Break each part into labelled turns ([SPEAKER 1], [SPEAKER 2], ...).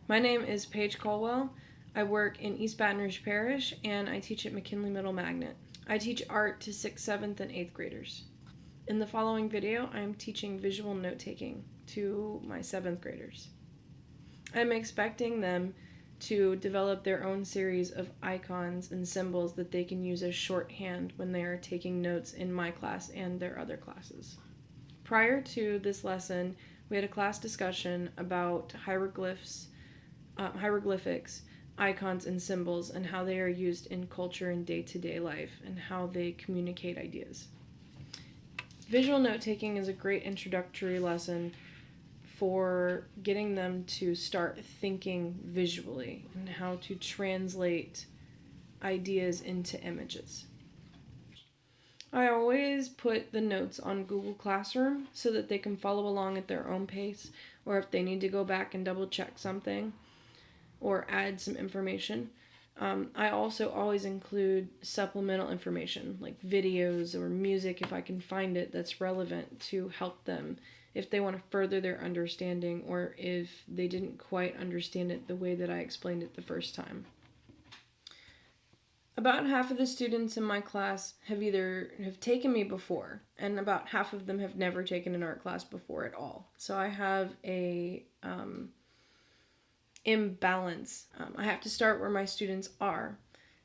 [SPEAKER 1] My name is Paige Colwell. I work in East Baton Rouge Parish and I teach at McKinley Middle Magnet. I teach art to 6th, 7th, and 8th graders. In the following video, I am teaching visual note-taking to my 7th graders. I'm expecting them to develop their own series of icons and symbols that they can use as shorthand when they are taking notes in my class and their other classes. Prior to this lesson, we had a class discussion about hieroglyphics, icons, and symbols, and how they are used in culture and day-to-day life, and how they communicate ideas. Visual note-taking is a great introductory lesson for getting them to start thinking visually and how to translate ideas into images. I always put the notes on Google Classroom so that they can follow along at their own pace, or if they need to go back and double check something or add some information. I also always include supplemental information like videos or music if I can find it that's relevant to help them if they want to further their understanding or if they didn't quite understand it the way that I explained it the first time. About half of the students in my class have taken me before, and about half of them have never taken an art class before at all. So I have a imbalance. I have to start where my students are,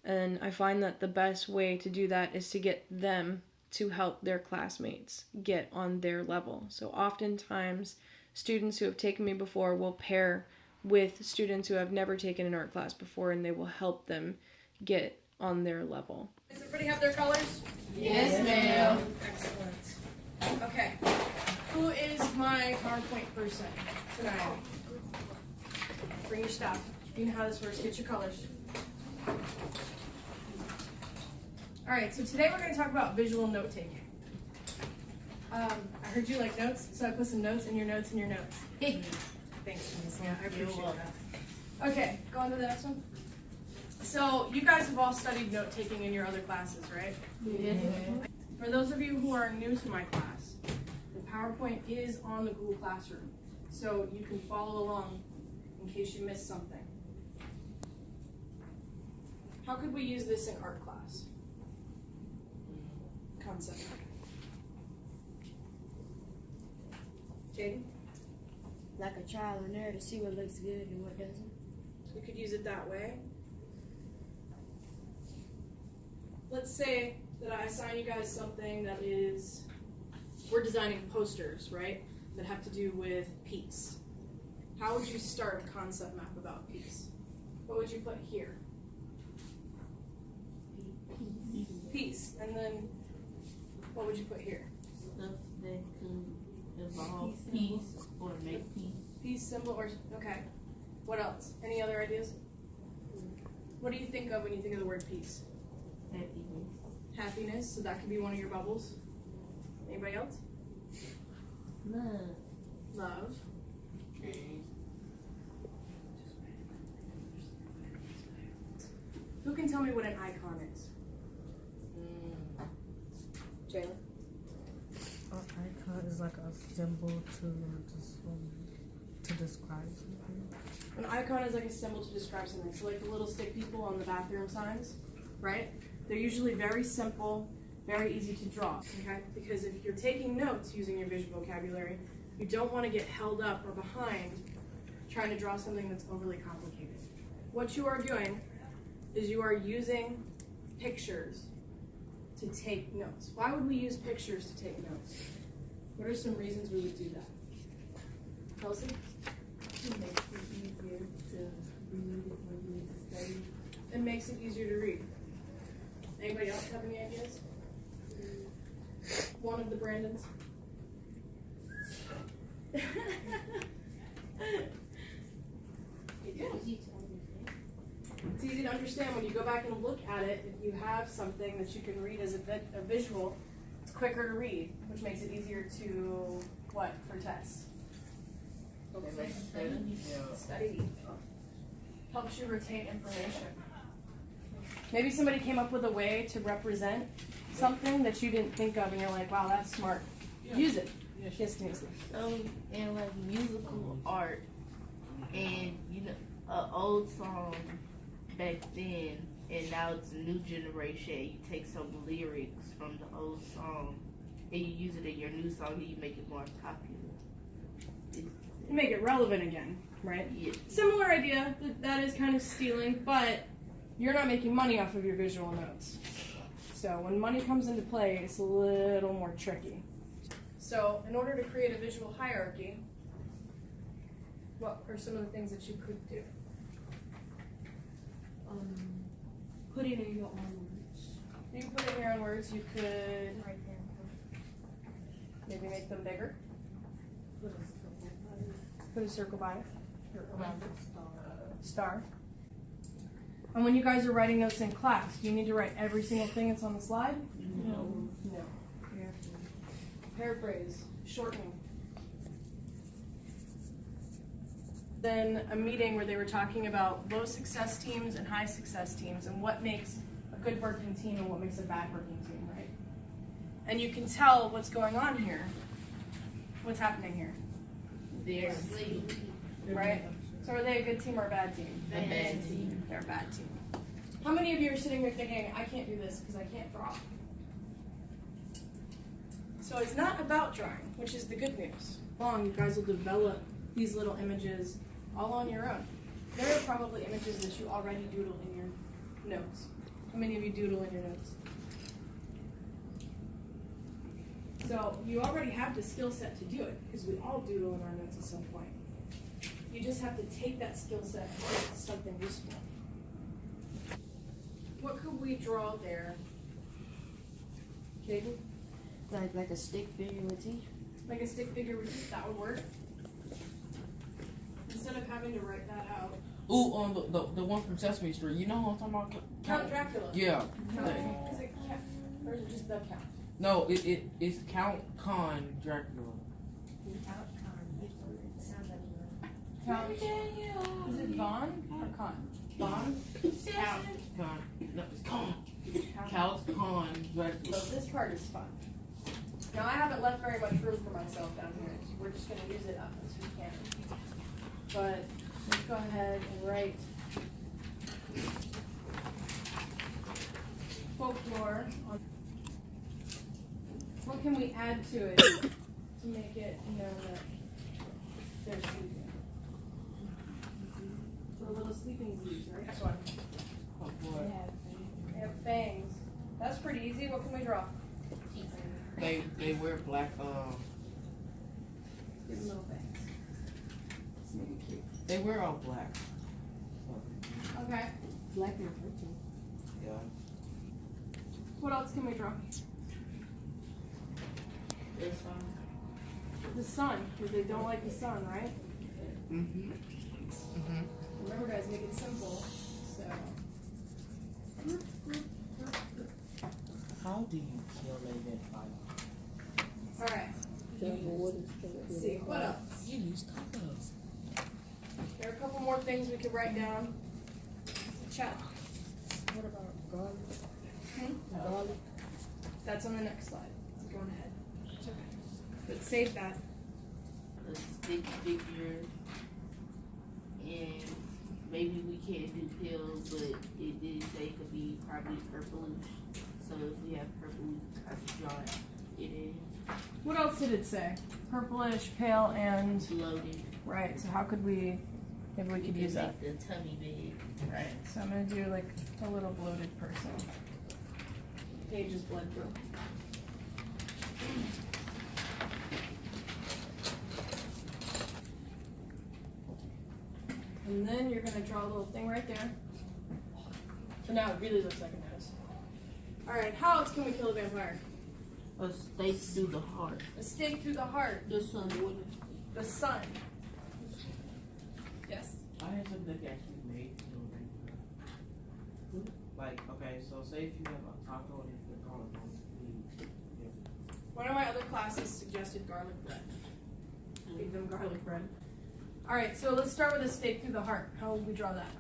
[SPEAKER 1] and I find that the best way to do that is to get them to help their classmates get on their level. So oftentimes, students who have taken me before will pair with students who have never taken an art class before, and they will help them get on their level.
[SPEAKER 2] Does everybody have their colors?
[SPEAKER 3] Yes, ma'am.
[SPEAKER 2] Excellent. Okay. Who is my PowerPoint person tonight? Bring your stuff. You know how this works. Get your colors. All right, so today we're going to talk about visual note-taking. I heard you like notes, so I put some notes in your notes in your notes. Thanks, Miss. Yeah, I appreciate that. Okay, go on to the next one. So you guys have all studied note-taking in your other classes, right?
[SPEAKER 3] Yes.
[SPEAKER 2] For those of you who are new to my class, the PowerPoint is on the Google Classroom, so you can follow along in case you missed something. How could we use this in art class? Concept. Jaden?
[SPEAKER 3] Like a trial and error to see what looks good and what doesn't.
[SPEAKER 2] We could use it that way. Let's say that I assign you guys something that is, we're designing posters, right? That have to do with peace. How would you start a concept map about peace? What would you put here? Peace. And then what would you put here?
[SPEAKER 4] Stuff that could involve peace or make peace.
[SPEAKER 2] Peace symbol or, okay. What else? Any other ideas? What do you think of when you think of the word peace?
[SPEAKER 4] Happiness.
[SPEAKER 2] Happiness, so that could be one of your bubbles. Anybody else?
[SPEAKER 4] Love.
[SPEAKER 2] Love. Who can tell me what an icon is? Jayla?
[SPEAKER 5] An icon is like a symbol to describe something.
[SPEAKER 2] An icon is like a symbol to describe something. So like the little stick people on the bathroom signs, right? They're usually very simple, very easy to draw, okay? Because if you're taking notes using your visual vocabulary, you don't want to get held up or behind trying to draw something that's overly complicated. What you are doing is you are using pictures to take notes. Why would we use pictures to take notes? What are some reasons we would do that? Kelsey?
[SPEAKER 4] It makes it easier to read it when you need to study.
[SPEAKER 2] It makes it easier to read. Anybody else have any ideas? One of the Brandons? It's easy to understand when you go back and look at it. If you have something that you can read as a visual, it's quicker to read, which makes it easier to, what, for tests? Study. Helps you retain information. Maybe somebody came up with a way to represent something that you didn't think of and you're like, wow, that's smart. Use it. Yes, Nancy.
[SPEAKER 4] In like musical art, and you know, old song back then, and now it's a new generation. You take some lyrics from the old song and you use it in your new song, and you make it more popular.
[SPEAKER 2] Make it relevant again, right?
[SPEAKER 4] Yeah.
[SPEAKER 2] Similar idea. That is kind of stealing, but you're not making money off of your visual notes. So when money comes into play, it's a little more tricky. So in order to create a visual hierarchy, what are some of the things that you could do?
[SPEAKER 3] Put it in your own words.
[SPEAKER 2] You can put it in your own words. You could
[SPEAKER 3] Right there.
[SPEAKER 2] maybe make them bigger.
[SPEAKER 3] Put a circle by it.
[SPEAKER 2] Put a circle by it, or around it.
[SPEAKER 3] Star.
[SPEAKER 2] Star. And when you guys are writing notes in class, do you need to write every single thing that's on the slide?
[SPEAKER 4] No.
[SPEAKER 2] No. Paraphrase, shortening. Then a meeting where they were talking about low success teams and high success teams and what makes a good working team and what makes a bad working team, right? And you can tell what's going on here. What's happening here,
[SPEAKER 4] They're asleep.
[SPEAKER 2] right? So are they a good team or a bad team?
[SPEAKER 4] A bad team.
[SPEAKER 2] They're a bad team. How many of you are sitting there thinking, I can't do this because I can't draw? So it's not about drawing, which is the good news. Long, you guys will develop these little images all on your own. There are probably images that you already doodle in your notes. How many of you doodle in your notes? So you already have the skill set to do it, because we all doodle in our notes at some point. You just have to take that skill set and make it something useful. What could we draw there? Kaden?
[SPEAKER 3] Like a stick figure with teeth.
[SPEAKER 2] Like a stick figure with that would work. Instead of having to write that out.
[SPEAKER 6] Ooh, on the one from Sesame Street. You know what I'm talking about?
[SPEAKER 2] Count Dracula.
[SPEAKER 6] Yeah.
[SPEAKER 2] Is it Count? Or is it just the Count?
[SPEAKER 6] No, it's Count Con Dracula.
[SPEAKER 2] Count. Is it Vaughn or Con? Vaughn?
[SPEAKER 6] Count Con. No, it's Con. Count Con Dracula.
[SPEAKER 2] So this part is fun. Now I haven't left very much room for myself down here. So we're just going to use it up as we can. But let's go ahead and write folklore on. What can we add to it to make it know that they're sleeping? The little sleeping Z's, right? Next one.
[SPEAKER 6] Oh boy.
[SPEAKER 2] They have fangs. That's pretty easy. What can we draw?
[SPEAKER 6] They wear black
[SPEAKER 2] Give them little fangs. Maybe cute.
[SPEAKER 6] they wear all black.
[SPEAKER 2] Okay.
[SPEAKER 3] Black and purple.
[SPEAKER 6] Yeah.
[SPEAKER 2] What else can we draw?
[SPEAKER 4] This one.
[SPEAKER 2] The sun, because they don't like the sun, right?
[SPEAKER 6] Mhm. Mhm.
[SPEAKER 2] Remember, guys, make it simple. So,
[SPEAKER 6] How do you kill a vampire?
[SPEAKER 2] all right. Let's see. What else?
[SPEAKER 6] You use tacos.
[SPEAKER 2] There are a couple more things we could write down. Chat.
[SPEAKER 3] What about garlic?
[SPEAKER 2] Garlic. That's on the next slide. I'm going ahead. It's okay. But save that.
[SPEAKER 4] A stick figure, and maybe we can't do pills, but it did say it could be probably purplish. So if we have purple, we can kind of draw it in.
[SPEAKER 2] What else did it say? Purplish, pale, and
[SPEAKER 4] Bloated.
[SPEAKER 2] right. So how could we? Maybe we could use that.
[SPEAKER 4] Make the tummy big.
[SPEAKER 2] Right. So I'm gonna do like a little bloated person. Page is bled through. And then you're gonna draw a little thing right there. So now it really looks like a nose. Alright, how else can we kill a vampire?
[SPEAKER 4] A stake through the heart.
[SPEAKER 2] A stake through the heart.
[SPEAKER 4] The sun.
[SPEAKER 2] The sun. Yes.
[SPEAKER 6] I had something that actually made kill a vampire. Like, okay, so say if you have a taco and it's the garlic on
[SPEAKER 2] One of my other classes suggested garlic bread. Feed them garlic bread. Alright, so let's start with a stake through the heart. How would we draw that?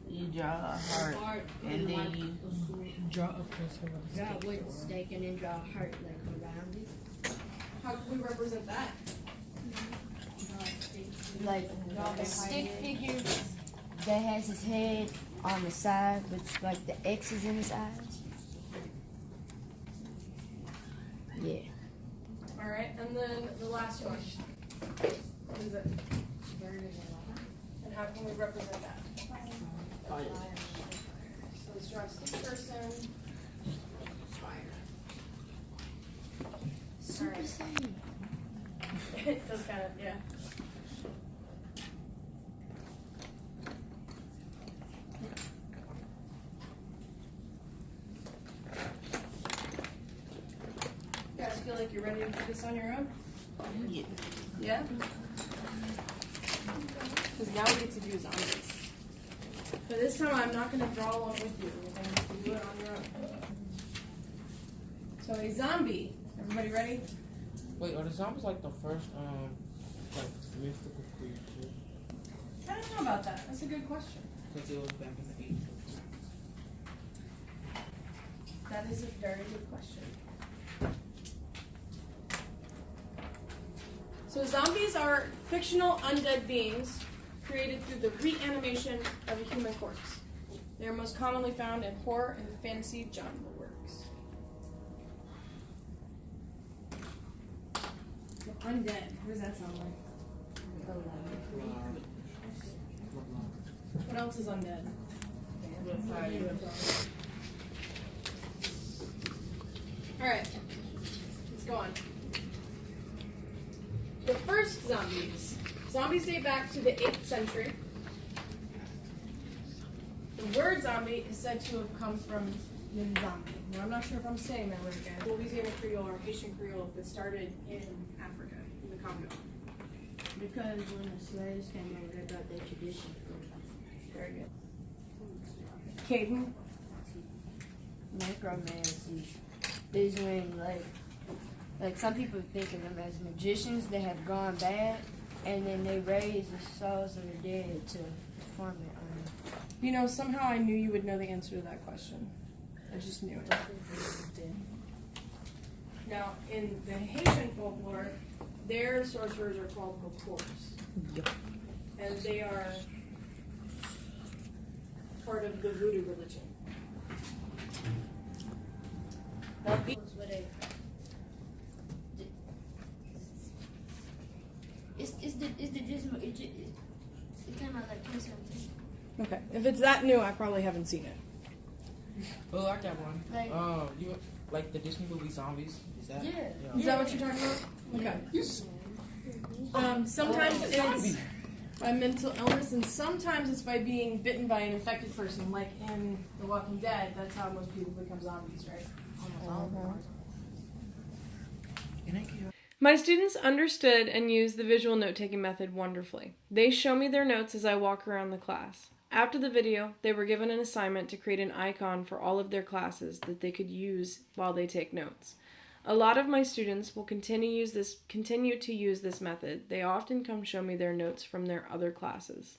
[SPEAKER 4] You draw a heart, and then you
[SPEAKER 5] Draw a pencil with a
[SPEAKER 3] Draw
[SPEAKER 5] stick.
[SPEAKER 3] with steak and then draw a heart like around it.
[SPEAKER 2] How can we represent that?
[SPEAKER 3] Like a stick figure that has his head on the side with like the X's in his eyes. Yeah.
[SPEAKER 2] All right, and then the last one. What is it? And how can we represent that?
[SPEAKER 4] Fire.
[SPEAKER 2] So let's draw a stick person.
[SPEAKER 3] Super Saiyan.
[SPEAKER 2] It does kind of, yeah. You guys feel like you're ready to do this on your own?
[SPEAKER 4] Yeah.
[SPEAKER 2] Yeah? Because now we get to do zombies. But this time I'm not going to draw along with you. You're going to have to do it on your own. So a zombie. Everybody ready?
[SPEAKER 6] Wait, are the zombies like the first like mythical creature?
[SPEAKER 2] I don't know about that. That's a good question.
[SPEAKER 6] Because it was back in the 80s.
[SPEAKER 2] That is a very good question. So zombies are fictional undead beings created through the reanimation of a human corpse. They are most commonly found in horror and fantasy genre works. So undead. What does that sound like? What else is undead? Alright, let's go on. The first zombies. Zombies date back to the 8th century. The word zombie is said to have come from Nzambi. Now, I'm not sure if I'm saying that right again. Louisiana Creole or Haitian Creole that started in Africa, in the Congo.
[SPEAKER 3] Because when the slaves came over, they got their tradition from
[SPEAKER 2] Very good. Caden.
[SPEAKER 3] necromancy. Is when like some people think of them as magicians that have gone bad, and then they raise the souls of the dead to perform it on them.
[SPEAKER 2] You know, somehow I knew you would know the answer to that question. I just knew it. Now, in the Haitian folklore, their sorcerers are called Bokors. And they are part of the voodoo religion. Now,
[SPEAKER 3] It's the dismal. It came out like 2017.
[SPEAKER 2] okay, if it's that new, I probably haven't seen it.
[SPEAKER 6] Oh, I got one.
[SPEAKER 3] Like,
[SPEAKER 6] You like the Disney movie Zombies? Is that?
[SPEAKER 3] Yeah.
[SPEAKER 2] Is that what you're talking about? Okay. Sometimes it's by mental illness, and sometimes it's by being bitten by an infected person, like in The Walking Dead. That's how most people become zombies, right? Almost all of them are.
[SPEAKER 1] My students understood and used the visual note-taking method wonderfully. They show me their notes as I walk around the class. After the video, they were given an assignment to create an icon for all of their classes that they could use while they take notes. A lot of my students will continue to use this method. They often come show me their notes from their other classes.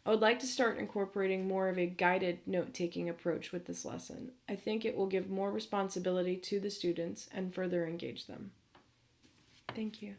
[SPEAKER 1] I would like to start incorporating more of a guided note-taking approach with this lesson. I think it will give more responsibility to the students and further engage them. Thank you.